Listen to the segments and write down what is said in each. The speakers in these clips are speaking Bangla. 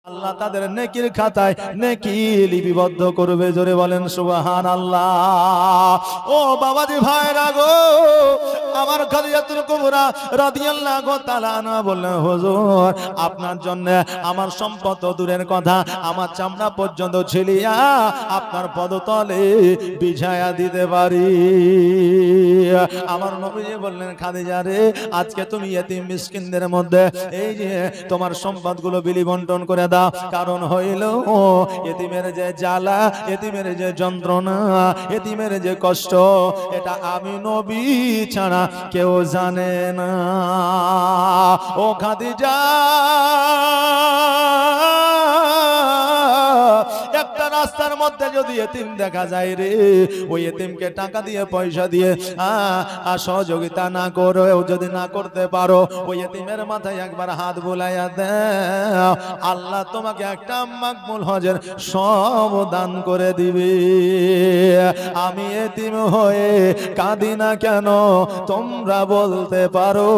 আল্লাহ তাদের নেকির খাতায় নেকি লিপিবদ্ধ করবে। জোরে বলেন সুবহানাল্লাহ। ও বাবাজি ভাইরা গো, আমার খাদিজাতুল কুবরা রাদিয়াল্লাহু তাআলা আনহা বললেন, হুজুর আপনার জন্য আমার সম্পদ তো দূরের কথা, আমার চামড়া পর্যন্ত ছিলিয়া আপনার পদতলে বিছায়া দিতে পারি। আমার নবীজি বললেন, খাদিজা রে, আজকে তুমি এতিম মিসকিনদের মধ্যে এই যে তোমার সম্পদগুলো বিলি বন্টন করে দাও। কারণ হইল এতিমের যে জ্বালা, এতিমের যে যন্ত্রণা, এতিমের যে কষ্ট, এটা আমি নবী ছাড়া কেউ জানে না। ও খাদিজা, একটা রাস্তার মধ্যে যদি এতিম দেখা যায় রে, ওই এতিমকে টাকা দিয়ে পয়সা দিয়ে সহযোগিতা না করেও যদি না করতে পারো, ওই এতিমের মাথায় একবার হাত বুলাইয়া দাও, আল্লাহ তোমাকে একটা মাকবুল হজের সব দান করে দিবে। আমি এতিম হয়ে কাঁদি না কেন তোমরা বলতে পারো,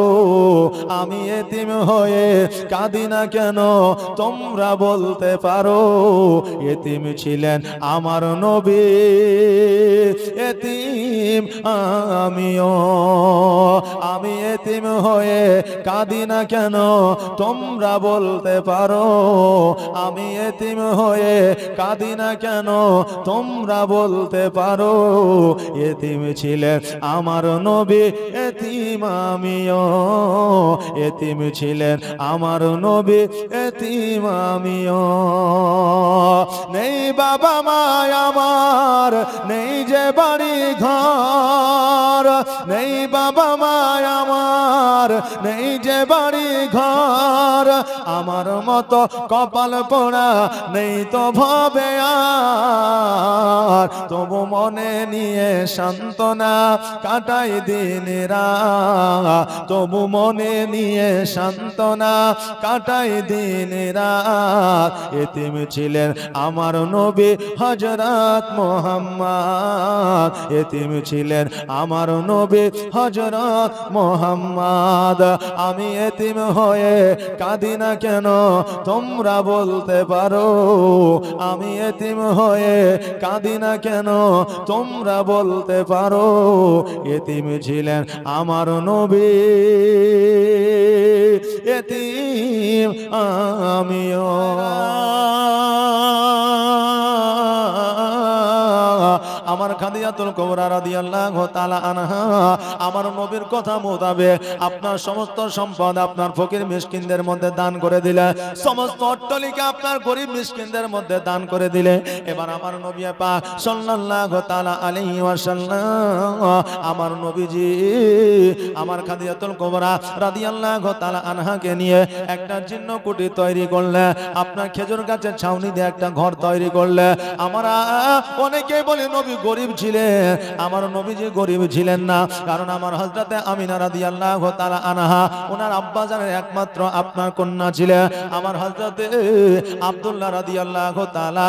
আমি এতিম হয়ে কাঁদি না কেন তোমরা বলতে পারো। এতিম ছিলেন আমার নবী, এতিম আমিও। আমি এতিম হয়ে কাঁদি না কেন তোমরা বলতে পারো, আমি এতিম হয়ে কাঁদি না কেন তোমরা বলতে পারো। এতিম ছিলেন আমার নবী, এতিম আমিও। এতিম ছিলেন আমার নবী, এতিম আমিও। নেই বাবা মা আমার, নেই যে বাড়ি ঘর, নেই বাবা মা আমার, নেই যে বাড়ি ঘর, আমার মতো কপাল পোড়া নেই তো ভাবে আর। তবু মনে নিয়ে সান্ত্বনা কাটাই দিন রাত, তবু মনে নিয়ে সান্ত্বনা কাটাই দিন রাত। এতিম ছিলেন আমার নবী হযরত মুহাম্মদ, এতিম ছিলেন আমার নবী হযরত মুহাম্মদ। আমি এতিম হয়ে কাঁদি না কেন তোমরা বলতে পারো, আমি এতিম হয়ে কাঁদি না কেন তোমরা বলতে পারো। এতিম ছিলেন আমার নবী, এতিম আমিও। আমার খাদিজাতুল কুবরা রাদিয়াল্লাহু তাআলা আনহা আমার নবীর কথা মোতাবেক আপনার সমস্ত সম্পদ আপনার ফকির মিসকিনদের মধ্যে দান করে দিলে, সমস্ত অট্টালিকা আপনার গরিব মিসকিনদের মধ্যে দান করে দিলে। এবার আমার নবী পাক সাল্লাল্লাহু তাআলা আলাইহি ওয়াসাল্লাম আমার নবীজি আমার খাদিজাতুল কুবরা রাদিয়াল্লাহু তাআলা আনহাকে নিয়ে একটা জীর্ণ কুটি তৈরি করলে, আপনার খেজুর গাছের ছাউনি দিয়ে একটা ঘর তৈরি করলে। আমরা অনেকেই বলে নবী গরিব ছিলেন, আমার নবীজি গরিব ছিলেন না। কারণ আমার হযরতে আমিনা রাদিয়াল্লাহু তাআলা আনহা ওনার আব্বা জানের একমাত্র আপনার কন্যা ছিলেন। আমার হযরতে আব্দুল্লাহ রাদিয়াল্লাহু তাআলা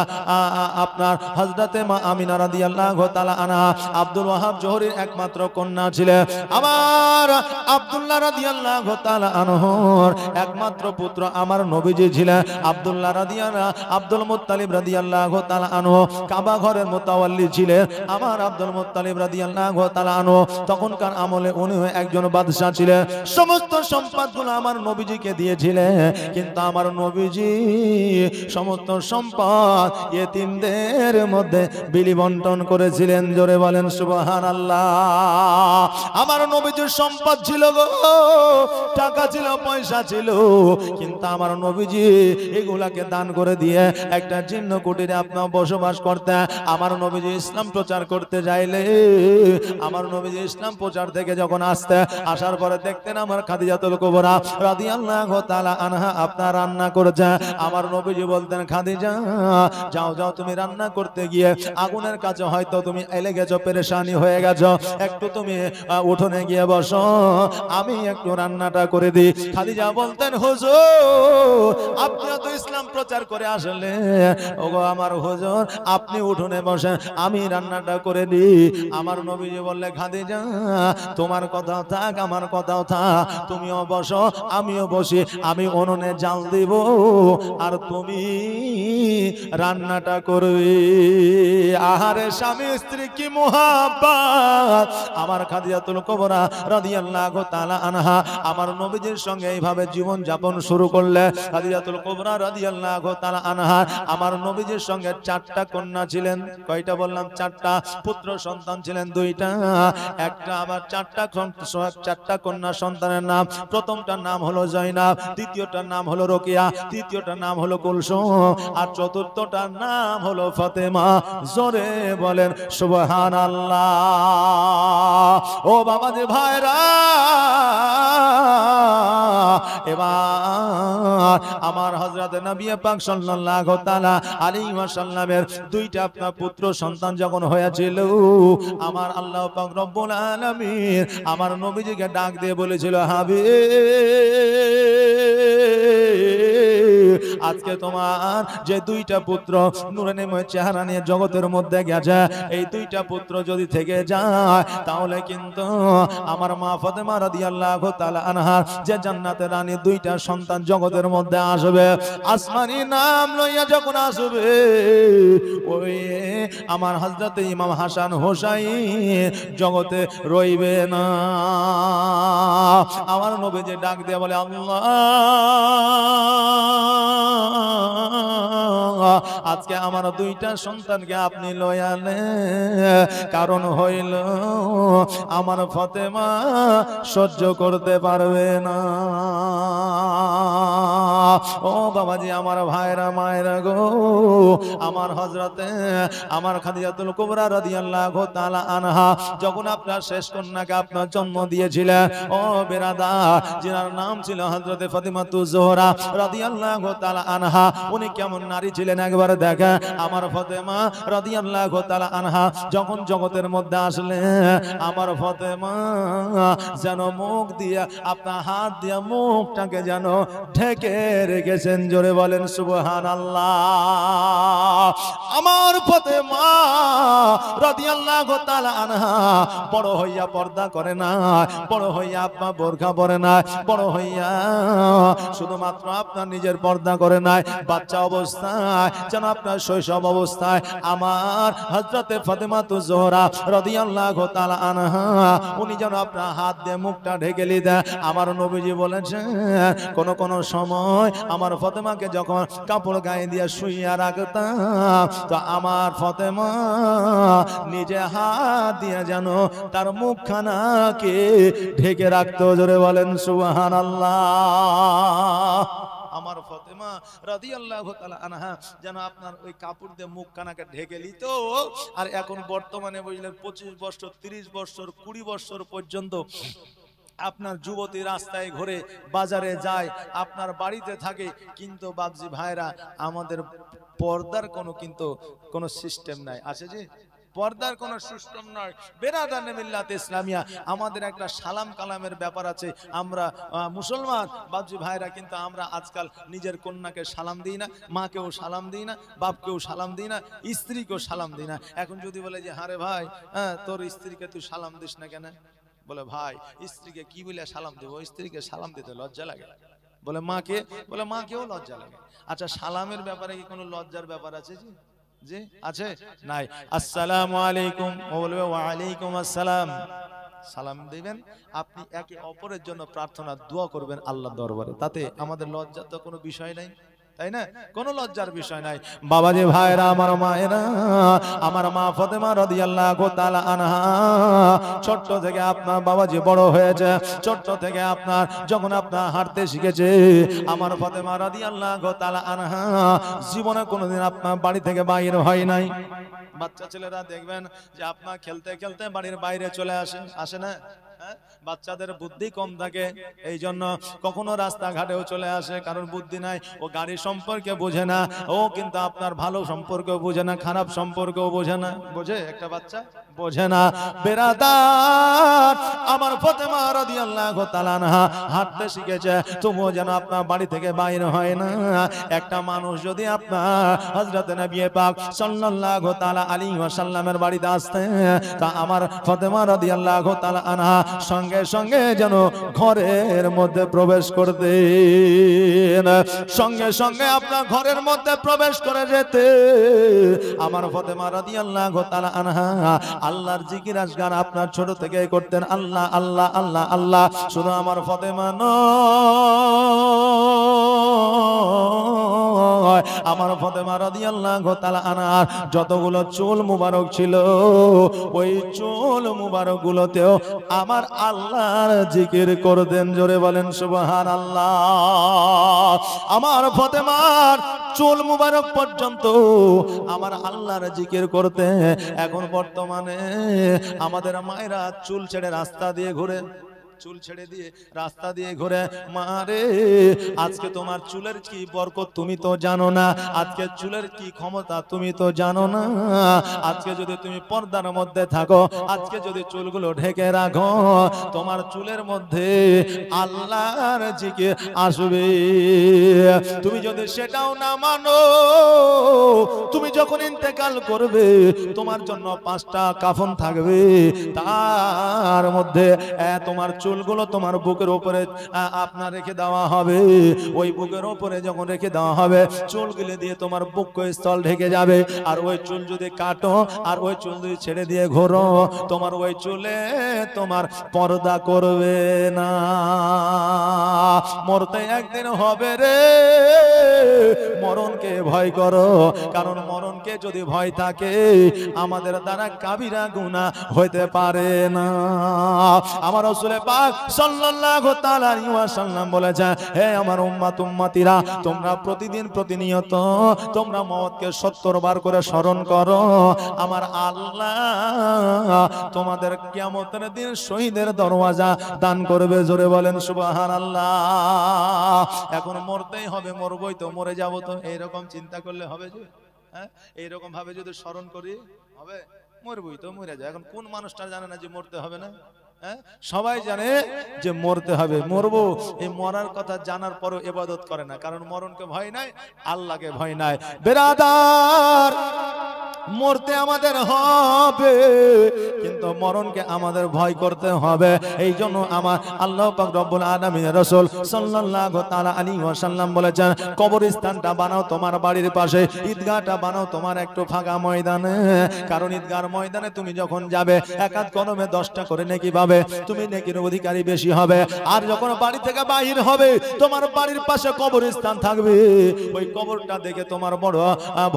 আপনার হযরতে মা আমিনা রাদিয়াল্লাহু তাআলা আনহা আব্দুল ওয়াহাব জোহরীর একমাত্র কন্যা ছিলেন। আমার আব্দুল্লাহ রাদিয়াল্লাহু তাআলা আনহুর একমাত্র পুত্র আমার নবীজি ছিলেন আব্দুল্লাহ রাদিয়াল্লাহু আব্দুল মুত্তালিব রাদিয়াল্লাহু তাআলা আনহু কাবা ঘরের মুতাওয়াল্লি ছিলেন আমার আব্দুল মুত্তালিব রাদিয়াল্লাহু তাআলা আনহু। তখনকার আমলে উনি একজন বাদশা ছিলেন, সমস্ত সম্পদগুলো আমার নবীজিকে দিয়েছিলেন। কিন্তু আমার নবীজি সমস্ত সম্পদ ইতিমদের মধ্যে বিলি বন্টন করেছিলেন। জোরে বলেন সুবহানাল্লাহ। আমার নবীজির সম্পদ ছিল গো, টাকা ছিল, পয়সা ছিল, কিন্তু আমার নবীজি এগুলাকে দান করে দিয়ে একটা জীর্ণ কুটিরে আপনার বসবাস করতে। আমার নবীজি ইসলাম প্রচার করতে যাইলে, আমার নবীজি ইসলাম প্রচার থেকে যখন আসার পরে দেখতেন আমার খাদিজাতুল কুবরা রাদিয়াল্লাহু তাআলা আনহা আপনার রান্না করেছে। আমার নবীজি বলতেন, খাদিজা যাও যাও, তুমি রান্না করতে গিয়ে আগুনের কাছে হয়তো তুমি এলে গেছো, পেরেশানি হয়ে গেছো, একটু তুমি উঠোনে গিয়ে বসো, আমি একটু রান্নাটা করে দিই। খাদিজা বলতেন, হুজুর আপনিও তো ইসলাম প্রচার করে আসলে, ওগো আমার হুজুর আপনি উঠোনে বসেন, আমি রান্নাটা করে নি। আমার নবীজি বললে খাদিজা তোমার কথাও থাক আমার কথাও থাক, তুমিও বসো আমিও বসি, আমি উনুনে জাল দিব আর তুমি রান্নাটা করবে। আহারে স্বামী স্ত্রী কি মুহাব্বত। আমার খাদিজাতুল কুবরা রাদিয়াল্লাহু তাআলা আনহা আমার নবীজির সঙ্গে এইভাবে জীবন যাপন শুরু করলে। খাদিজাতুল কুবরা রাদিয়াল্লাহু তাআলা আনহা আমার নবীজির সঙ্গে 4টা কন্যা ছিলেন। কয়টা বললাম? 4টা। পুত্র সন্তান ছিলেন 2টা, একটা আবার 4টা কন্যা সন্তানের নাম। প্রথমটার নাম হলো জয়নাব, দ্বিতীয়টার নাম হলো রোকেয়া, তৃতীয়টার নাম হলো কুলসুম, আর চতুর্থটার নাম হলো ফাতেমা। জোরে বলেন সুবহানাল্লাহ। ও বাবা যে ভাইরা, এবার আমার হযরত নবী পাক সাল্লাল্লাহু তাআলা আলাইহি ওয়াসাল্লামের 2টা আপনার পুত্র সন্তান যখন হয়েছিল, আমার আল্লাহ পাক রব্বুল আলামিন আমার নবীজিকে ডাক দিয়ে বলেছিল, হাবিব আজকে তোমার যে 2টা পুত্র নূরানীময় চেহারা নিয়ে জগতের মধ্যে গেছে, এই 2টা পুত্র যদি থেকে যায় তাহলে কিন্তু আমার মা ফাতেমা রাদিয়াল্লাহু তাআলা আনহা যে জান্নাতের রানী 2টা সন্তান জগতের মধ্যে আসবে, আসমানি নাম লইয়া যখন আসবে, ওই আমার হযরত ইমাম হাসান হোসাইন জগতে রইবে না। আমার নবী যে ডাক দিয়ে বলে, আল্লাহ আজকে আমার 2টা সন্তানকে আপনি লয়ালে, কারণ হইল আমার ফাতেমা সহ্য করতে পারবে না। ও বাবাজি আমার ভাইরা মায়েরা গো, আমার হযরতে আমার খাদিজাতুল কুবরা রাদিয়াল্লাহু তাআলা আনহা যখন আপনার শেষ কন্যাকে আপনার জন্ম দিয়েছিলেন, ও বেরাদার, যার নাম ছিল হযরতে ফাতিমাতুজ জোহরা রাদিয়াল্লাহু তাআলা আনহা, উনি কেমন নারী ছিলেন একবার দেখেন। আমার ফাতেমা রাদিয়াল্লাহু তাআলা আনহা যখন জগতের মধ্যে আসলেন, আমার ফাতেমা যেন মুখ দিয়ে আপনার হাত দিয়ে মুখটাকে যেন ঢেকে রেখেছেন। জোরে বলেন সুবহানাল্লাহ। আমার ফাতেমা রাদিয়াল্লাহু তাআলা আনহা বড় হইয়া পর্দা করে না, বড় হইয়া আপনার বোরকা পরে না, বড় হইয়া শুধুমাত্র আপনার নিজের পর্দা করে নাই, বাচ্চা অবস্থায় যেন আপনার শৈশব অবস্থায় আমার হযরতে ফাতেমাতুজ জোহরা রাদিয়াল্লাহু তাআলা আনহা উনি যেন আপনার হাত দিয়ে মুখটা ঢেকে লিতেন। আমার নবীজি বলেছেন, কোন সময় আমার ফাতেমাকে যখন কাপড় গায়ে দিয়ে শুইয়া রাখতাম, তো আমার ফাতেমা নিজে হাত দিয়ে যেন তার মুখখানাকে ঢেকে রাখতো। জোরে বলেন সুবহানাল্লাহ। আমার ফাতেমা রাদিয়াল্লাহু তাআলা আনহা যেন আপনার ওই কাপড় দিয়ে মুখ কানাকে ঢেকে নিত। আর এখন বর্তমানে বুঝলেন 25 বছর 30 বছর 20 বছর পর্যন্ত আপনার যুবতী রাস্তায় ঘুরে, বাজারে যায়, আপনার বাড়িতে থাকে, কিন্তু বাবজি ভাইরা আমাদের পর্দার কোনো সিস্টেম নাই। আছে যে পর্দার কোনো সিস্টেম নয়। বেরাদানে মিল্লাতে ইসলামিয়া আমাদের একটা সালাম কালামের ব্যাপার আছে। আমরা মুসলমান বাবজি ভাইরা, কিন্তু আমরা আজকাল নিজের কন্যাকে সালাম দিই না, মাকেও সালাম দিই না, বাপকেও সালাম দিই না, স্ত্রীকেও সালাম দিই না। এখন যদি বলে যে হারে ভাই, তোর স্ত্রীকে তুই সালাম দিস না কেন? বলে ভাই স্ত্রীকে কি বলে সালাম দেবো, স্ত্রীকে সালাম দিতে লজ্জা লাগে। বলে মাকে, বলে মাকেও লজ্জা লাগে। আচ্ছা সালামের ব্যাপারে কি কোনো লজ্জার ব্যাপার আছে? জি জি আছে? নাই। আসসালামু আলাইকুম, ও বলবে ওয়া আলাইকুম আসসালাম। সালাম দিবেন, আপনি একে অপরের জন্য প্রার্থনা দোয়া করবেন আল্লাহর দরবারে, তাতে আমাদের লজ্জার তো কোনো বিষয় নাই, তাই না? কোনো লজ্জার বিষয় নাই। বাবাজি ভাইরা, আমার মায়েরা, আমার মা ফাতেমা রাদিয়াল্লাহু তাআলা আনহা ছোট্ট থেকে আপনার বাবাজি বড় হয়েছে, ছোট্ট থেকে আপনার যখন আপনার হাঁটতে শিখেছে, আমার ফাতেমা রাদিয়াল্লাহু তাআলা আনহা জীবনে কোনোদিন আপনার বাড়ি থেকে বাইরে হয় নাই। বাচ্চা ছেলেরা দেখবেন যে আপনার খেলতে খেলতে বাড়ির বাইরে চলে আসে না? বাচ্চাদের বুদ্ধি কম থাকে, এই জন্য কখনো রাস্তাঘাটেও চলে আসে, কারণ বুদ্ধি নাই, ও গাড়ি সম্পর্কে বোঝে না, ও কিন্তু আপনার ভালো সম্পর্কেও বোঝে না, খারাপ সম্পর্কেও বোঝে না। বোঝে একটা বাচ্চা? বোঝে না। বেরাদার, আমার ফাতেমা রাদিয়াল্লাহু তাআলা আনহা হাঁটতে শিখেছে, তবুও যেন আপনার বাড়ি থেকে বাইরে হয় না। একটা মানুষ যদি আপনার হযরত নবী পাক সাল্লাল্লাহু তাআলা আলাইহি ওয়াসাল্লামের বাড়িতে আসতে, তা আমার ফাতেমা রাদিয়াল্লাহু তাআলা আনহা সঙ্গে সঙ্গে যেন ঘরের মধ্যে প্রবেশ করতেন, সঙ্গে সঙ্গে আপনার ঘরের মধ্যে প্রবেশ করে যেতে। আমার ফাতেমা রাদিয়াল্লাহু তাআলা আনহা আল্লাহর জিকির আজকার আপনার ছোট থেকে করতেন, আল্লাহ আল্লাহ আল্লাহ আল্লাহ। শুধু আমার ফাতেমা নয়, আমার ফাতেমা রাদিয়াল্লাহু তাআলা আনহার যতগুলো চুল মুবারক ছিল, ওই চুল মুবারক গুলোতেও আমার আল্লাহর জিকির করতেন। জোরে বলেন সুবহানাল্লাহ। আমার ফাতেমার চুল মুবারক পর্যন্ত আমার আল্লাহর জিকির করতে। এখন বর্তমানে আমাদের মায়েরা চুল ছেড়ে রাস্তা দিয়ে ঘুরে, চুল ছেড়ে দিয়ে রাস্তা দিয়ে ঘুরে। মারে, আজকে তোমার চুলের কি বরকত তুমি তো জানো না, আজকে চুলের কি ক্ষমতা তুমি তো জানো না। আজকে যদি তুমি পর্দার মধ্যে থাকো, আজকে যদি চুলগুলো ঢেকে রাখো, তোমার চুলের মধ্যে আল্লাহর জিকির আসবে। তুমি যদি সেটাও না মানো, তুমি যখন ইন্তেকাল করবে, তোমার জন্য 5টা কাফন থাকবে, তার মধ্যে তোমার চুলগুলো তোমার বুকের উপরে আপনার রেখে দেওয়া হবে। ওই বুকের উপরে যখন রেখে দেওয়া হবে, চুলগুলো দিয়ে তোমার বুক স্থল ঢেকে যাবে। আর ওই চুল যদি কাটো, আর ওই চুল যদি ছেড়ে দিয়ে ঘোরো, তোমার ওই চুলে তোমার পর্দা করবে না। মরতে একদিন হবে রে, মরণকে ভয় করো, কারণ মরণকে যদি ভয় থাকে, আমাদের দ্বারা কাবিরা গুনাহ হইতে পারে না। আমার রাসূল পাক সাল্লাল্লাহু তাআলা আলাইহি ওয়াসাল্লাম বলেছেন, হে আমার উম্মত উম্মতিরা, তোমরা প্রতিদিন প্রতিনিয়ত তোমরা মওতকে 70 বার করে স্মরণ করো। আমার আল্লাহ তোমাদের কিয়ামতের দিন শহীদের দরওয়াজা দান করবে। জোরে বলেন সুবহানাল্লাহ। এখন মরতেই হবে, মরবই তো, মরে যাব তো, এইরকম চিন্তা করলে হবে যে? এইরকম ভাবে যদি স্মরণ করি হবে? মরবই তো, মরে যায়। এখন কোন মানুষটা জানে না যে মরতে হবে না? সবাই জানে যে মরতে হবে, মরবো। এই মরার কথা জানার পরও ইবাদত করে না, কারণ মরণকে ভয় নাই, আল্লাহকে ভয় নাই। বেরাদার, মরতে আমাদের হবে, কিন্তু মরণকে আমাদের ভয় করতে হবে। এই জন্য আমার আল্লাহ পাক রব্বুল আলামিনের রাসূল সাল্লাল্লাহু তাআলা আলাইহি ওয়াসাল্লাম বলেছেন, কবরস্থানটা বানাও তোমার বাড়ির পাশে, ঈদগাহটা বানাও তোমার একটু ফাঁকা ময়দানে। কারণ ঈদগাহর ময়দানে তুমি যখন যাবে, এক হাত কদমে 10টা করে নেকি পাবে, তুমি নেকির অধিকারী বেশি হবে। আর যখন বাড়ি থেকে বাহির হবে, তোমার বাড়ির পাশে কবরস্থান থাকবে, ওই কবরটা দেখে তোমার বড়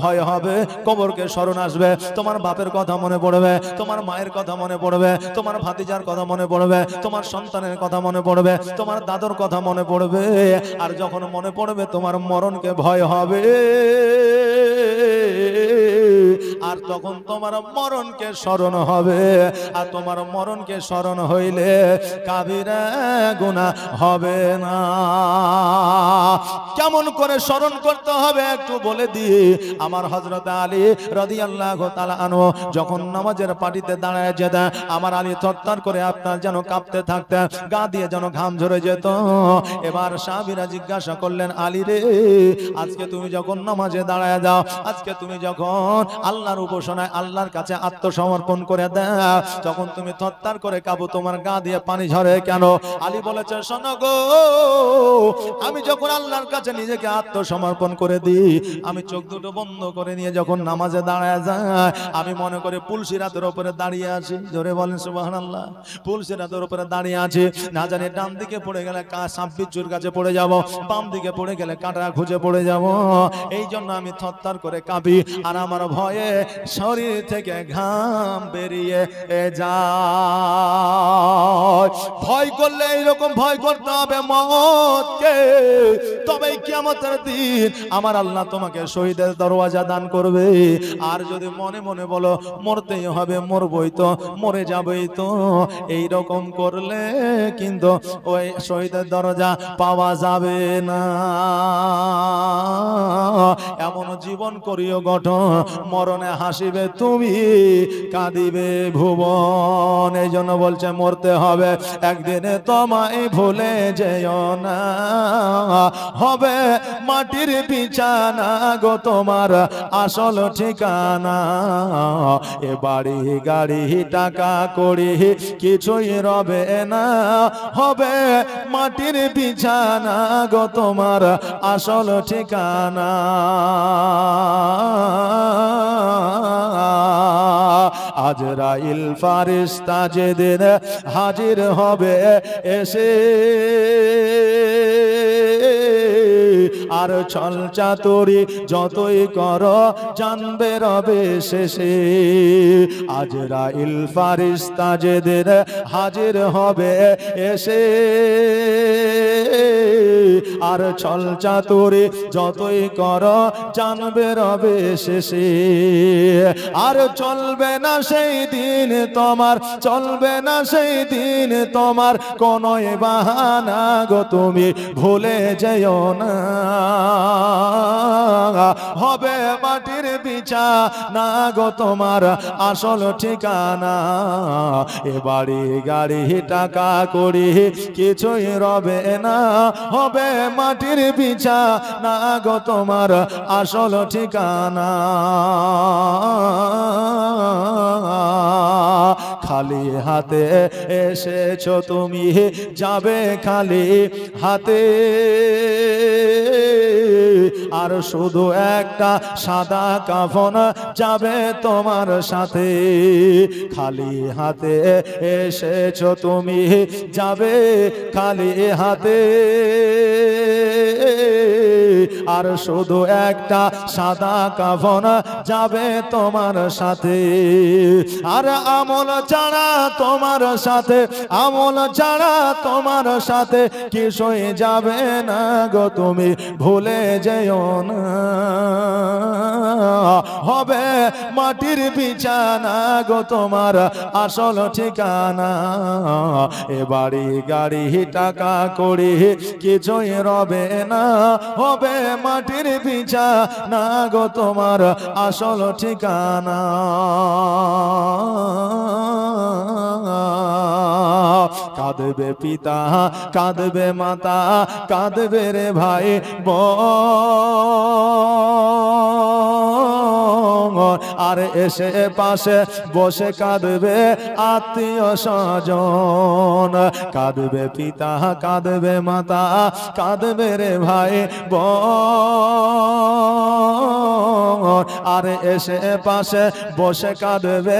ভয় হবে, কবরকে স্মরণ আসবে, তোমার বাপের কথা মনে পড়বে, তোমার মায়ের কথা মনে পড়বে, তোমার ভাতিজার কথা মনে পড়বে, তোমার সন্তানের কথা মনে পড়বে, তোমার দাদুর কথা মনে পড়বে। আর যখন মনে পড়বে, তোমার মরণকে ভয় হবে। আর তখন তোমার মরণকে স্মরণ হবে। আর তোমার মরণকে স্মরণ হইলে কাবিরা গুনাহ হবে না। কেমন করে স্মরণ করতে হবে একটু বলে দিয়ে, আমার হযরত আলী রাদিয়াল্লাহু তাআলা আনহু যখন নামাজের পাটিতে দাঁড়ায় যেতেন, আমার আলী থরথর করে আপনার যেন কাঁপতে থাকতেন, গা দিয়ে যেন ঘাম ঝরে যেত। এবার সাহাবীরা জিজ্ঞাসা করলেন, আলী রে, আজকে তুমি যখন নামাজে দাঁড়ায় যাও, আজকে তুমি যখন আল্লাহর উপাসনায় আল্লাহর কাছে আত্মসমর্পণ করে দাও, তখন তুমি থরথর করে কাঁপো, তোমার গা দিয়ে পানি ঝরে কেন? আলী বলেছে, শোনো গো, আমি যখন আল্লাহর কাছে নিজেকে আত্মসমর্পণ করে দিই, আমি চোখ দুটো বন্ধ করে নিয়ে যখন নামাজে দাঁড়ায় যায়, আমি মনে করে পুলসিরাতের উপরে দাঁড়িয়ে আছি। জোরে বলেন সুবহানাল্লাহ। পুলসিরাতের উপরে দাঁড়িয়ে আছি, না জানি ডান দিকে পড়ে গেলে সাপ বিচ্ছুর কাছে পড়ে যাব, বাম দিকে পড়ে গেলে কাঁটা খুঁজে পড়ে যাব। এই জন্য আমি থরথর করে কাঁপি, আর আমার ভয়ে শরীর থেকে ঘাম বেরিয়ে যায়। ভয় করলে এইরকম ভয় করতে হবে মওতকে, তবেই কিয়ামতের দিন আমার আল্লাহ তোমাকে শহীদের দরওয়াজা দান করবে। আর যদি মনে মনে বলো মরতেই হবে, মরবই তো, মরে যাবেই তো, এই রকম করলে কিন্তু ওই শহীদের দরজা পাওয়া যাবে না। এমন জীবন করিও গঠন, মরণে হাসিবে তুমি, কাঁদিবে ভুবন। এই জন্য বলছে মরতে হবে একদিনে, তোমায় ভুলে যেও না, হবে মাটির বিছানা গো তোমার আসল ঠিকানা। এ বাড়ি গাড়ি টাকা করি কিছুই রবে না, হবে মাটির বিছানা গো তোমার আসল ঠিকানা। আজরাইল ফারিস্তা যেদিন হাজির হবে এসে, আর ছল চাতুরি যতই করো জানবে রবে শেষে। আজরাইল ফারিস্তা যেদিন হাজির হবে এসে, আর ছল চাতুরি যতই করো জানবে রবে শেষে। আর চলবে না সেই দিন তোমার, চলবে না সেই দিন তোমার কোন বাহানা গো তুমি ভুলে যেও না, হবে মাটির বিছানা গো তোমার আসল ঠিকানা। এ বাড়ি গাড়ি টাকা করি কিছুই রবে না, হবে মাটির বিছানা গো তোমার আসল ঠিকানা। খালি হাতে এসেছো তুমি, যাবে খালি হাতে, আর শুধু একটা সাদা কাফন যাবে তোমার সাথে। খালি হাতে এসেছো তুমি, যাবে খালি হাতে, আর শুধু একটা সাদা কাফন যাবে তোমার সাথে। আর আমল ছাড়া তোমার সাথে, আমল ছাড়া তোমার সাথে কিছুই যাবে না গো তুমি ভুলে যেও না, হবে মাটির বিছানা গো তোমার আসল ঠিকানা। এ বাড়ি গাড়ি টাকা করি কিছুই রবে না, হবে মাটির বিছানা গো তোমার আসল ঠিকানা। কাঁদবে পিতা, কাঁদবে মাতা, কাঁদবে রে ভাই বোন, আর এসে পাশে বসে কাঁদবে আত্মীয় স্বজন। কাঁদবে পিতা, কাঁদবে মাতা, কাঁদবে রে ভাই বোন, আর এসে পাশে বসে কাঁদবে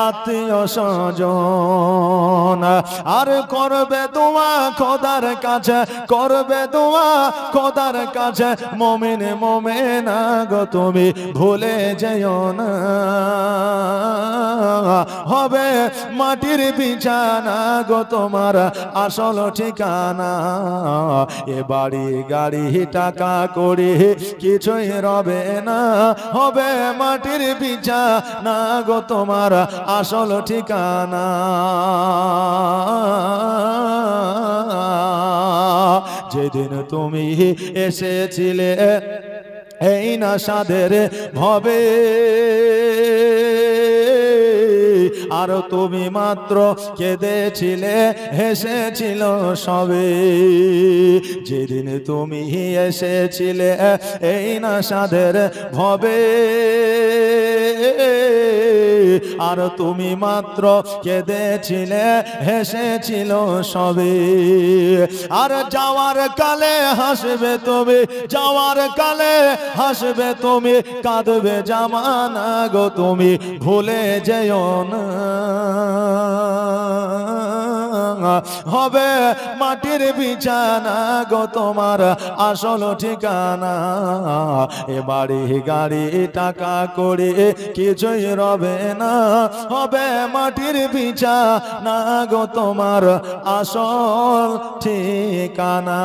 আত্মীয় স্বজন। আর করবে দোয়া খোদার কাছে, করবে দোয়া খোদার কাছে, মুমিন মুমিনা গো তুমি ভুলে যেও না, হবে মাটির বিছানা গো তোমার আসল ঠিকানা। এ বাড়ি গাড়ি টাকা করি কিছুই রবে না, হবে মাটির বিছানা গো তোমার আসল ঠিকানা। যেদিন তুমি এসেছিলে এই নাসাদের ভবে, আর তুমি মাত্র কেঁদেছিলে হেসেছিল সবে। যেদিন তুমি এসেছিলে এই নাসাদের ভবে, আর তুমি মাত্র কেঁদেছিলে হেসেছিল সবে। আর যাওয়ার কালে হাসবে তুমি, যাওয়ার কালে হাসবে তুমি, কাঁদবে জামানা গো তুমি ভুলে যেও না। হবে মাটির বিছানা গো তোমার আসল ঠিকানা। এ বাড়ি গাড়ি টাকা করে কিছুই রবে না, হবে মাটির বিছানা গো তোমার আসল ঠিকানা।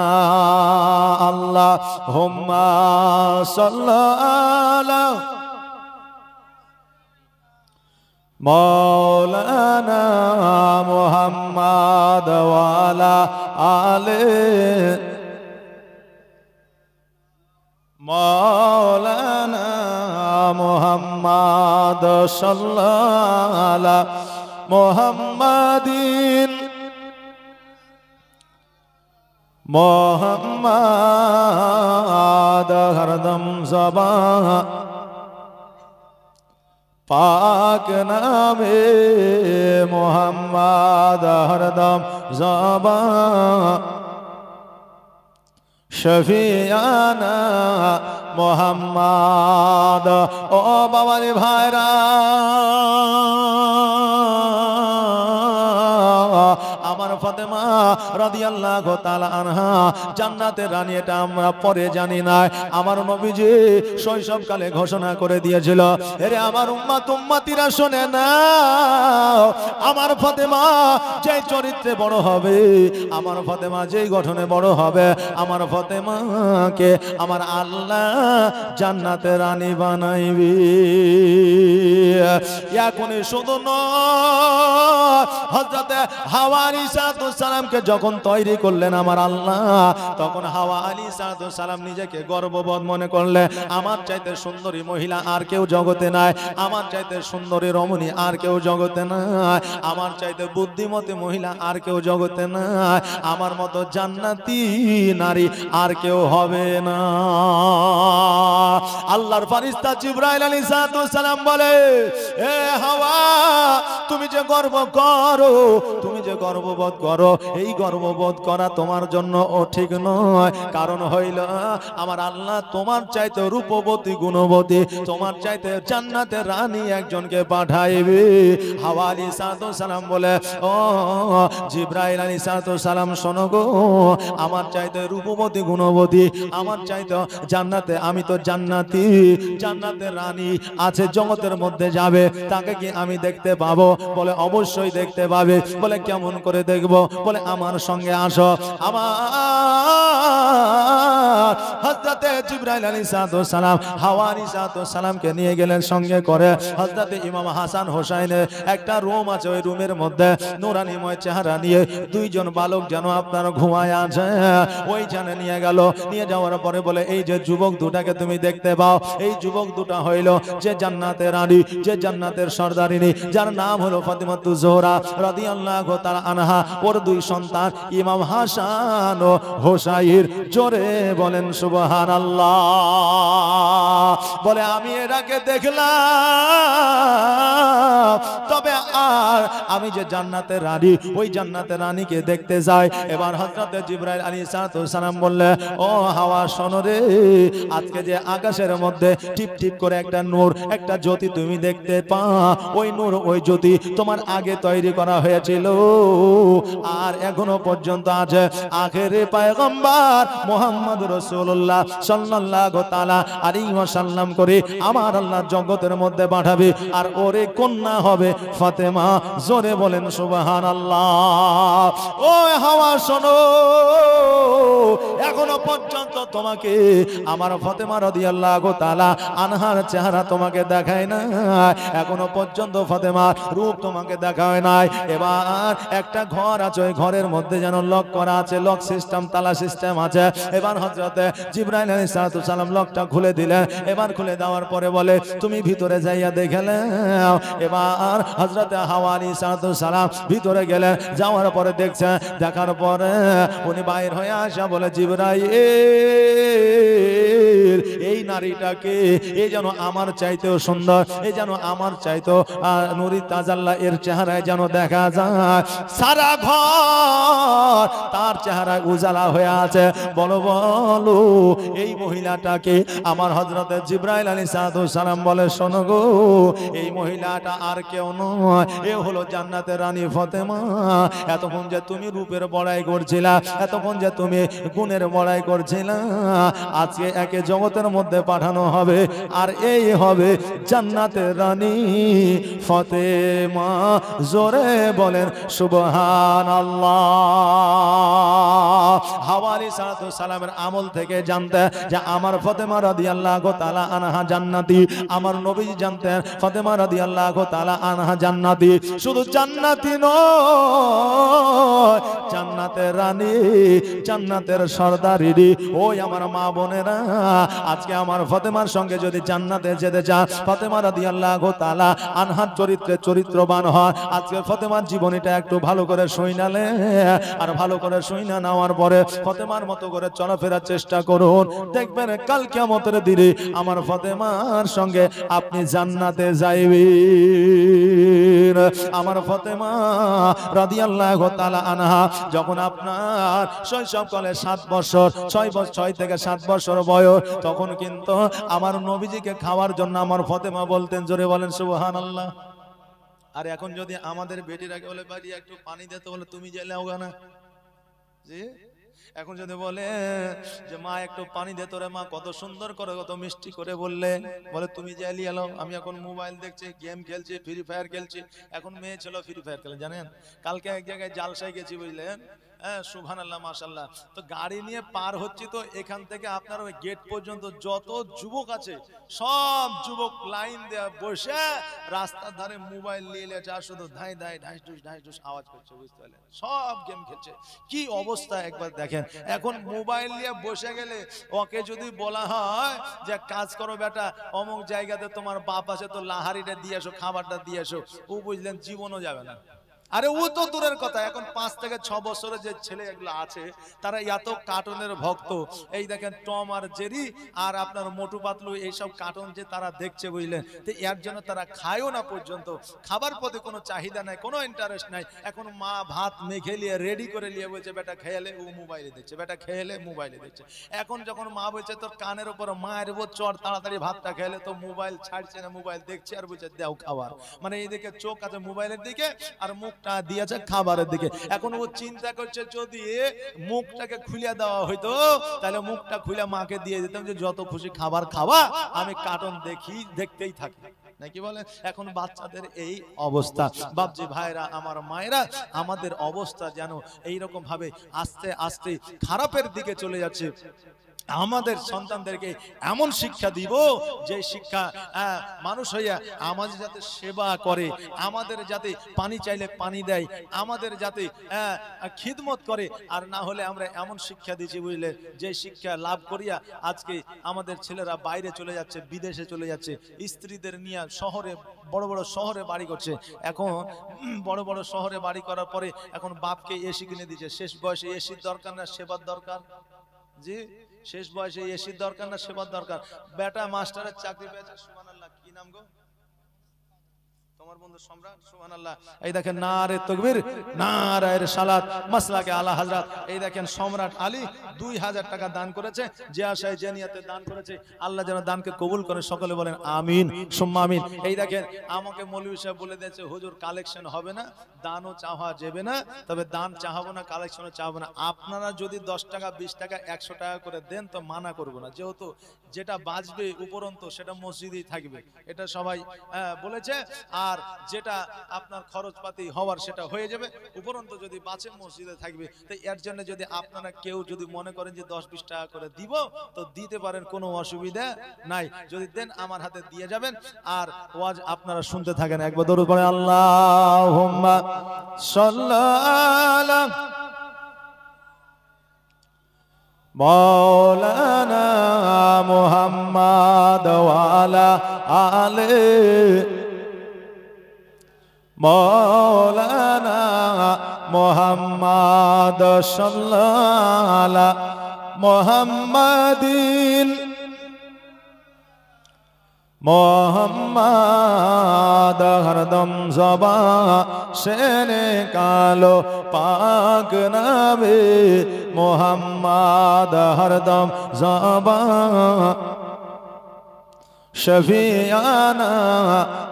আল্লাহ হুম্মা সাল্লাল্লাহু মৌলানা মুহাম্মদ ওয়ালা আলে মৌলানা মুহাম্মদ সাল্লাল্লাহু মুহাম্মাদিন মোহাম্মদ হরদম জবা পাক নামে মোহাম্মদ হরদম জবা শফিয়ানা মোহাম্মদ। ও বাবারে ভাইরা, আমার ফাতেমা রাদিয়াল্লাহু তাআলা আনহা জান্নাতের রানী, এটা আমরা পরে জানি না। আমার নবীজি শৈশবকালে ঘোষণা করে দিয়েছিল, এরে আমার উম্মত উম্মতিরা শোনে না, আমার ফাতেমা যে চরিত্রে বড় হবে, আমার ফাতেমা যেই গঠনে বড় হবে, আমার ফাতেমাকে আমার আল্লাহ জান্নাতের রানী বানাইবি। এখনই শুধু নয়, হযরতে হাওয়া আলাইহিস সালামকে যখন তৈরি করলেন আমার আল্লাহ, তখন হাওয়া আলাইহিস সালাম নিজেকে গর্ববোধ মনে করলেন, আমার চাইতে সুন্দরী মহিলা আর কেউ জগতে নাই, আমার চাইতে সুন্দরী রমণী আর কেউ জগতে নাই, আমার চাইতে বুদ্ধিমতী মহিলা আর কেউ জগতে নাই, আমার মতো জান্নাতি নারী আর কেউ হবে না। আল্লাহর ফেরেশতা জিবরাইল আলাইহিস সালাম বলে, এ হাওয়া, তুমি যে গর্ব করো, তুমি যে গর্ববোধ করো, এই গর্ববোধ করা তোমার জন্য ও ঠিক নয়। কারণ হইল আমার আল্লাহ তোমার চাইতে রূপবতী গুণবতী, তোমার চাইতে জান্নাতের রানী একজনকে পাঠাইবে। হাওয়া আলাইহিস সালাম বলে, ও জিবরাইল আলাইহিস সালাম, শোনো গো, আমার চাইতে রূপবতী গুণবতী, আমার চাইতে জান্নাতে, আমি তো জান্নাতি, জান্নাতের রানী আছে জগতের মধ্যে যাবে, তাকে কি আমি দেখতে পাবো? বলে অবশ্যই দেখতে পাবে। বলে কেমন করে দেখবো? বলে আমার সঙ্গে আসো। আমার হযরতে জিবরাইল আলাইহিস সালাম হাওয়া আলাইহিস সালামকে নিয়ে গেলেন সঙ্গে করে। হযরতে ইমাম হাসান হোসাইনের একটা রুম আছে, ওই রুমের মধ্যে নূরানিময় চেহারা নিয়ে দুইজন বালক যেন আপনার ঘুমায় আছে, ওইখানে নিয়ে গেল। নিয়ে যাওয়ার পরে বলে, এই যে যুবক দুটাকে তুমি দেখতে পাও, এই যুবক দুটা হইল যে জান্নাতের রানী, যে জান্নাতের সর্দারিনী, যার নাম হলো ফাতিমাতুজ জোহরা রাদিয়াল্লাহু তাআলা আনহা। ওর দুই সন্তান ইমাম হাসান ও হোসাইন। জোরে বলেন সুবহানাল্লাহ। বলে আমি এটাকে দেখলাম, তবে আর আমি যে জান্নাতের রানী, ওই জান্নাতের রানীকে দেখতে যাই। এবার হযরতে জিবরাইল আলাইহিস সালাম বললে, ও হাওয়া, শোনো রে, আজকে যে আকাশের মধ্যে টিপ টিপ করে একটা নূর, একটা জ্যোতি তুমি দেখতে পাও, ওই নূর, ওই জ্যোতি তোমার আগে তৈরি করা হয়েছিল আর এখনো পর্যন্ত আছে। আখেরে পয়গম্বর মুহাম্মদ রাসূলুল্লাহ সাল্লাল্লাহু তাআলা আলাইহি ওয়াসাল্লাম করে আমার আল্লাহ জগতের মধ্যে পাঠাবে, আর ওরে কন্যা হবে ফাতেমা। জোরে বলেন সুবহানাল্লাহ। ও হাওয়া, শোনো, এখনো পর্যন্ত তোমাকে আমার ফাতেমা রাদিয়াল্লাহু তাআলা আনহার চেহারা তোমাকে দেখায় না, এখনো পর্যন্ত ফাতেমার রূপ তোমাকে দেখায় নাই। এবার একটা ঘর আছে, ওই ঘরের মধ্যে যেন লক করা আছে, লক সিস্টেম, তালা সিস্টেম আছে। এবার হযরতে জিবরাইল আলাইহিস সালাম লকটা খুলে দিলেন। এবার খুলে দেওয়ার পরে বলে, তুমি ভিতরে যাইয়া দেখলে। এবার হযরতে হাওয়া আলাইহিস সালাম ভিতরে গেলেন। যাওয়ার পরে দেখছে, দেখার পরে উনি বাইরে হয়ে আসা বলে, জিবরাইল এই নারীটাকে এই যেন আমার চাইতেও সুন্দর, এই যেন আমার চাইতেও নুরি তাজাল্লাহ এর চেহারায় যেন দেখা যায়। সারা ঘর তার চেহারায় উজালা হয়ে আছে। বলো বলো এই মহিলাটাকে আমার হযরতে জিবরাইল আলাইহিস সালাম বলে, শোনো গো, এই মহিলাটা আর কেউ নয়, এ হলো জান্নাতের রানী ফাতেমা। এতক্ষণ যে তুমি রূপের বড়াই করছিলা, এতক্ষণ যে তুমি গুণের বড়াই করছিলা, আজকে একে জগতের মধ্যে পাঠানো হবে, আর এই হবে জান্নাতের রানী ফাতেমা। জোরে বলেন সুবহানাল্লাহ। হাওয়া আলাইহিস সালামের আমল থেকে জানতে যে আমার ফাতেমা রাদিয়াল্লাহু তাআলা আনহা জান্নাতি, আমার নবী জানতেন ফাতেমা রাদিয়াল্লাহু তাআলা আনহা জান্নাতি। শুধু জান্নাতি নয়, জান্নাতের রানী, জান্নাতের সর্দারিনী। ওই আমার মা বোনেরা, আজকে আমার ফাতেমার সঙ্গে যদি জান্নাতে যেতে চান, ফাতেমা রাদিয়াল্লাহু তাআলা আনহার চরিত্রে চরিত্রবান হয়। আজকে ফাতেমার জীবনীটা একটু ভালো করে শুনালে, আর ভালো করে শুনা নেওয়ার পরে ফাতেমার মতো করে চলাফেরার চেষ্টা করুন, দেখবেন কাল কিয়ামতের দিনে আমার ফাতেমার সঙ্গে আপনি জান্নাতে যাইবেন। আমার ফাতেমা রাদিয়াল্লাহু তাআলা আনহা যখন আপনার শৈশবকালে 7 বছর 6 থেকে 7 বছর বয়স, তখন কিন্তু আমার নবীজিকে খাওয়ার জন্য আমার ফাতেমা বলতেন, জোরে বলেন সুবহানাল্লাহ। আর এখন যদি আমাদের বেটিরাকে বলে বাড়ি একটু পানি দিতে, বলে তুমি জেলে হোগা না জি। এখন যদি বলে যে মা একটু পানি দে তোরে, মা কত সুন্দর করে কত মিষ্টি করে বললে, বলে তুমি জেলি এলো। আমি এখন মোবাইল দেখছি, গেম খেলছি, ফ্রি ফায়ার খেলছি। এখন মেয়ে ছিল ফ্রি ফায়ার খেলে, জানেন? কালকে এক জায়গায় জালসায় গেছি, বুঝলেন? হ্যাঁ, সুবহানাল্লাহ, মাশাআল্লাহ। তো গাড়ি নিয়ে পার হচ্ছি, তো এখান থেকে আপনার ওই গেট পর্যন্ত যত যুবক আছে, সব যুবক লাইন দেয়া বসে রাস্তার ধারে মোবাইল নিয়ে লেছে, আর শুধু ধাই ধাই ঢাইস ঢুস আওয়াজ করছে, বুঝতে পারলেন? সব গেম খেলছে। কি অবস্থা একবার দেখেন। এখন মোবাইল নিয়ে বসে গেলে ওকে যদি বলা হয় যে কাজ করো বেটা, অমুক জায়গাতে তোমার বাপ আছে, তো লাহারিটা দিয়ে এসো, খাবারটা দিয়ে এসো, ও বুঝলেন জীবনও যাবে না। আরে ও তো দূরের কথা, এখন 5 থেকে 6 বছরের যে ছেলে এগুলো আছে, তারা এত কার্টুনের ভক্ত। এই দেখেন টম আর জেরি আর আপনার মোটু পাতলু, এইসব কার্টুন যে তারা দেখছে, বুঝলেন? তো এর জন্য তারা খায়ও না পর্যন্ত, খাবার প্রতি কোনো চাহিদা নাই, কোনো ইন্টারেস্ট নাই। এখন মা ভাত মেখে নিয়ে রেডি করে নিয়ে বলছে বেটা খেয়ালে, ও মোবাইলে দেখছে, বেটা খেয়ালে মোবাইলে দেখছে। এখন যখন মা বলছে তোর কানের উপর মায়ের উপর চড়, তাড়াতাড়ি ভাতটা খেলে, তো মোবাইল ছাড়ছে না, মোবাইল দেখছে আর বলছে দাও খাবার। মানে এইদিকে চোখ আছে মোবাইলের দিকে, আর মুখ দিয়েছে খাবারের দিকে। এখন ও চিন্তা করছে যদি মুখটাকে খুলে দেওয়া হইতো, তাহলে মুখটা খুলে মাকে দিয়ে দিতাম যে যত খুশি খাবার খাওয়া, আমি কার্টুন দেখতেই থাকি, নাকি বলে? এখন বাচ্চাদের এই অবস্থা। বাপজি ভাইরা, আমার মায়েরা, আমাদের অবস্থা যেন এইরকম ভাবে আস্তে আস্তে খারাপের দিকে চলে যাচ্ছে। আমাদের সন্তানদেরকে এমন শিক্ষা দিব যে শিক্ষা মানুষ হইয়া আমাদের যাতে সেবা করে, আমাদের যাতে পানি চাইলে পানি দেয়, আমাদের যাতে খিদমত করে। আর না হলে আমরা এমন শিক্ষা দিচ্ছি, বুঝলে, যে শিক্ষা লাভ করিয়া আজকে আমাদের ছেলেরা বাইরে চলে যাচ্ছে, বিদেশে চলে যাচ্ছে, স্ত্রীদের নিয়ে শহরে, বড় বড় শহরে বাড়ি করছে। এখন বড় বড় শহরে বাড়ি করার পরে এখন বাপকে এসি কিনে দিচ্ছে। শেষ বয়সে এসির দরকার না সেবার দরকার? জি, শেষ বয়সে এসির দরকার না সেবার দরকার? বেটা মাস্টারের চাকরি পেয়েছে, সুবহানাল্লাহ। কি নাম গো তোমার বন্ধু? সম্রাট, সুবহানাল্লাহ। এই দেখেন নারে তাকবীর, নারায়ে রিসালাত, মাসলাকে আলা হযরত। এই দেখেন সম্রাট আলী 2000 টাকা দান করেছে, যে আশায় যে নিয়তে দান করেছে, আল্লাহ যেন দানকে কবুল করে, সকলে বলেন আমিন সুম্মা আমিন। এই দেখেন আমাকে মৌলভী সাহেব বলে দিয়েছে, হুজুর কালেকশন হবে না, দানও চাওয়া যাবে না, তবে দান চাহাবো না, কালেকশনও চাহাবো না। আপনারা যদি 10 টাকা 20 টাকা 100 টাকা করে দেন তো মানা করবো না, যেহেতু যেটা বাঁচবে উপরন্ত সেটা মসজিদেই থাকবে, এটা সবাই বলেছে। আর যেটা আপনার খরচপাতি হওয়ার সেটা হয়ে যাবে, উপরন্ত যদি বাঁচে মসজিদে থাকবে। তো এর জন্য যদি আপনারা কেউ যদি মনে করেন যে 10-20 টাকা করে দিব, তো দিতে পারেন, কোনো অসুবিধা নাই। যদি দেন আমার হাতে দিয়ে যাবেন, আর ওয়াজ আপনারা শুনতে থাকেন। একবার দরুদ পড়ে আল্লাহুম্মা সাল্লাল্লাহু মাওলানা মুহাম্মদ ওয়া আলা আলে মাওলানা মুহাম্মদ সাল্লাল্লাহু মুহাম্মাদিন মোহাম্মদ হরদম জবা শেরে কালো পাক নবী মোহাম্মদ হরদম জবা শফিয়ানা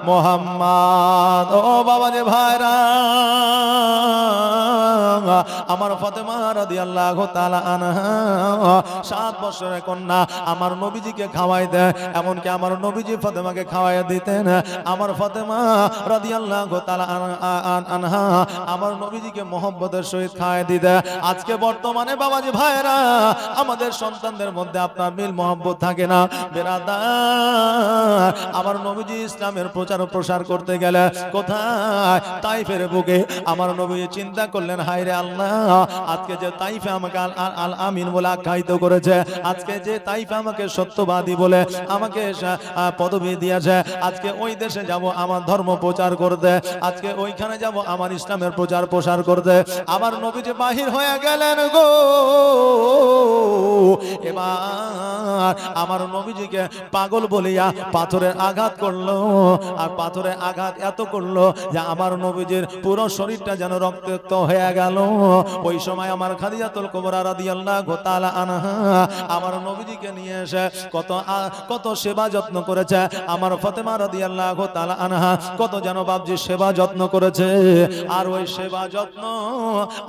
মোহাম্মদ। ও বাবা যে ভাইরা, আমার ফাতেমা রাদিয়াল্লাহু তাআলা আনহা 7 বছরের কন্যা, আমার নবীজিকে খাওয়াই দেয়, এমনকি আমার নবীজি ফাতেমাকে খাওয়াইয়া দিতেন। আমার ফাতেমা রাদিয়াল্লাহু তাআলা আনহা আমার নবীজিকে মহব্বতের সহিত খাওয়াই দিতে। আজকে বর্তমানে বাবাজি ভাইরা, আমাদের সন্তানদের মধ্যে আপনার মিল মহব্বত থাকে না। বেরাদার, আমার নবীজি ইসলামের প্রচার ও প্রসার করতে গেলে কোথায়? তাইফের বুকে। আমার নবীজি চিন্তা করলেন, হায় রে আল্লাহ, আজকে যে তাইফে আমাকে আল আমিন বলে আখ্যায়িত করেছে, আজকে যে তাইফে আমাকে সত্যবাদী বলে আমাকে পদবি দিয়েছে, আজকে ওই দেশে যাব আমার ধর্ম প্রচার করতে, আজকে ওইখানে যাব আমার ইসলামের প্রচার প্রসার করতে। আমার নবীজি বাহির হয়ে গেলেন গো। এবার আমার নবীজিকে পাগল বলিয়া পাথরের আঘাত করলো, আর পাথরের আঘাত এত করলো যে আমার নবীজির পুরো শরীরটা যেন রক্তাক্ত হয়ে গেল। ওই সময় আমার খাদিজাতুল কুবরা রাদিয়াল্লাহু তাআলা আনহা আমার নবীজিকে নিয়ে এসে কত সেবা যত্ন করেছে। আমার ফাতেমা রাদিয়াল্লাহু তাআলা আনহা কত যেন বাবজি সেবা যত্ন করেছে, আর ওই সেবা যত্ন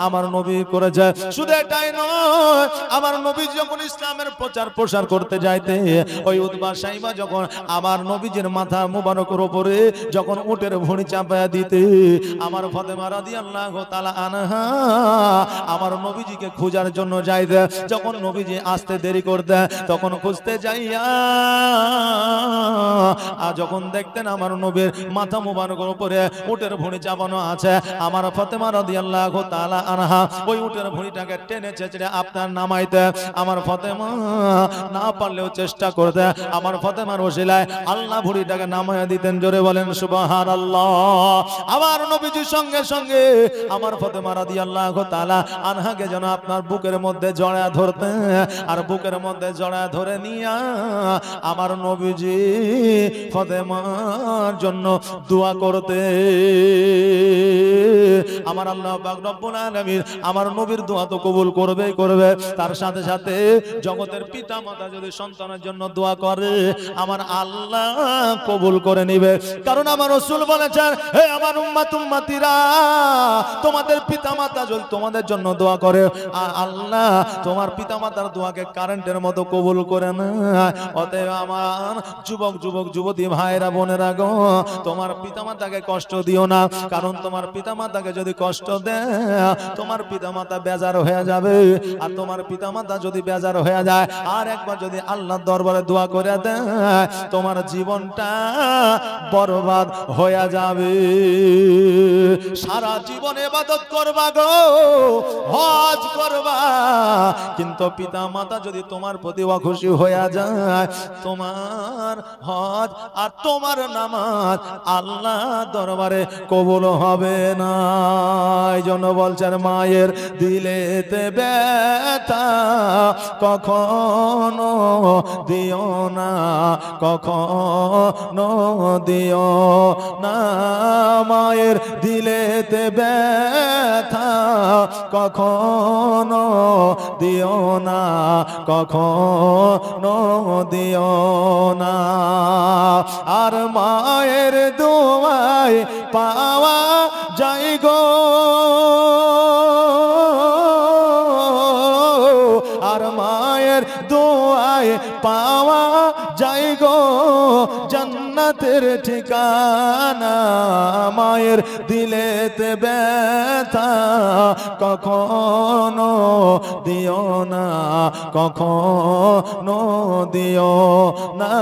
আমার নবী করেছে। শুধু এটাই নয়, আমার নবী যখন ইসলামের প্রচার প্রসার করতে যাইতে, ওই উতবা সাইবা যখন আমার নবীজির মাথা মুবারকের উপরে যখন উটের ভুঁড়ি চাপায়া দিতে, আমার ফাতেমা রাদিয়াল্লাহু তাআলা আনহা আমার নবীজিকে খোঁজার জন্য যাইতে, যখন নবীজি আসতে দেরি করতে, তখন খুঁজতে যাইয়া আর যখন দেখতেন আমার নবীর মাথা মুবারকের উপরে উটের ভুঁড়ি চাপানো আছে, আমার ফাতেমা রাদিয়াল্লাহু তাআলা আনহা ওই উটের ভুঁড়িটাকে টেনে চেঁচড়ে আপনার নামাইতে, আমার ফাতেমা না পারলেও চেষ্টা করতে, আমার ফাতেমার ওসিলায় আল্লাহ ভুঁড়িটাকে নামাইয়া দিতেন। জোরে বলেন সুবহানাল্লাহ। আমার নবীজির সঙ্গে সঙ্গে আমার ফাতেমা রাদিয়াল্লাহু তাআলা আনহাকে যেন আপনার বুকের মধ্যে জড়ায় ধরতে, আর বুকের মধ্যে জড়ায় ধরে নিয়া আমার নবীজি ফাতেমার জন্য দোয়া করতে। আমার আল্লাহ পাক রব্বুল আলামিন আমার নবীর দোয়া তো কবুল করবেই করবে, তার সাথে সাথে জগতের পিতা মাতা যদি সন্তানের জন্য দোয়া করে, আমার আল্লাহ কবুল করে নিবে। কারণ আমার রাসূল বলেছেন, হে আমার উম্মত উম্মতিরা, তোমাদের পিতা মাতা যদি তোমাদের জন্য দোয়া করে, আল্লাহ তোমার পিতা মাতার দোয়াকে কারেন্টের মতো কবুল করে না। অতএব আমার যুবক যুবতী ভাইরা বোনেরা গো, তোমার পিতা মাতাকে কষ্ট দিও না, কারণ তোমার পিতা মাতাকে যদি কষ্ট দেয়, তোমার পিতা মাতা বেজার হয়ে যাবে, আর তোমার পিতা মাতা যদি বেজার হয়ে যায়, আর একবার যদি আল্লাহর দরবারে দোয়া করে দেয়, তোমার জীবনটা বরবাদ হয়ে যাবে। সারা জীবন ইবাদত করবা গো, হজ করবা, কিন্তু পিতা মাতা যদি তোমার প্রতি অখুশি হয়ে যায়, তোমার হজ আর তোমার নামাজ আল্লাহ দরবারে কবুল হবে না। এই জন্য বলছেন, মায়ের দিলেতে ব্যথা কখনো দিও না, কখনো দিও না, মায়ের দিলেতে ব্যথা কখনো দিও না, কখনো দিও না। আর মায়ের দোয়ায় পাওয়া যায় গো, আর মায়ের দোয়ায় পাওয়া যায় গো জান্নাতের ঠিকানা। মায়ের দিলেতে ব্যথা কখনো দিও না, কখনো দিও না,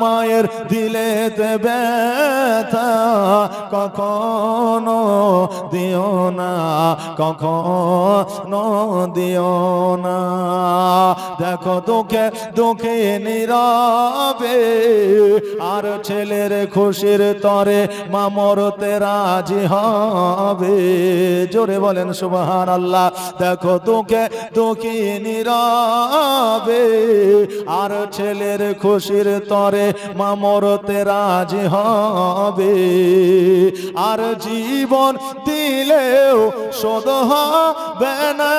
মায়ের দিলেতে ব্যথা কখনো দিও না, কখনো দিও না। দেখো দুঃখে দুঃখে নীরবে আর ছেলের খুশির তরে মা মরতে রাজি হবে। জোরে বলেন সুবহানাল্লাহ। দেখো তোকে দুঃখী নীরবে, আর ছেলের খুশির তরে মা মরতে রাজি হবে। আর জীবন দিলেও শোধ হবে না,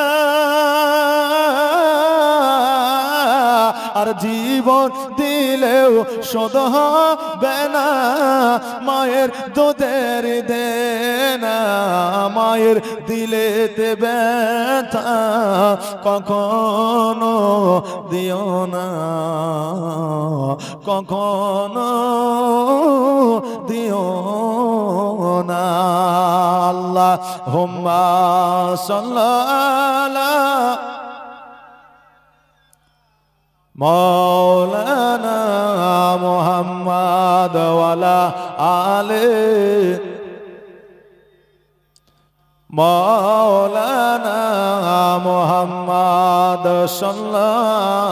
আর জীবন দিলেও শোধ হবে না মায়ের দুধের দেনা। মায়ের দিলেতে ব্যথা কখনো দিও না, কখনো দিও না। আল্লাহুম্মা সাল্লাল্লাহু মৌলানা মুহাম্মদ ওয়ালা আলে মৌলানা মুহাম্মদ সাল্লাল্লাহু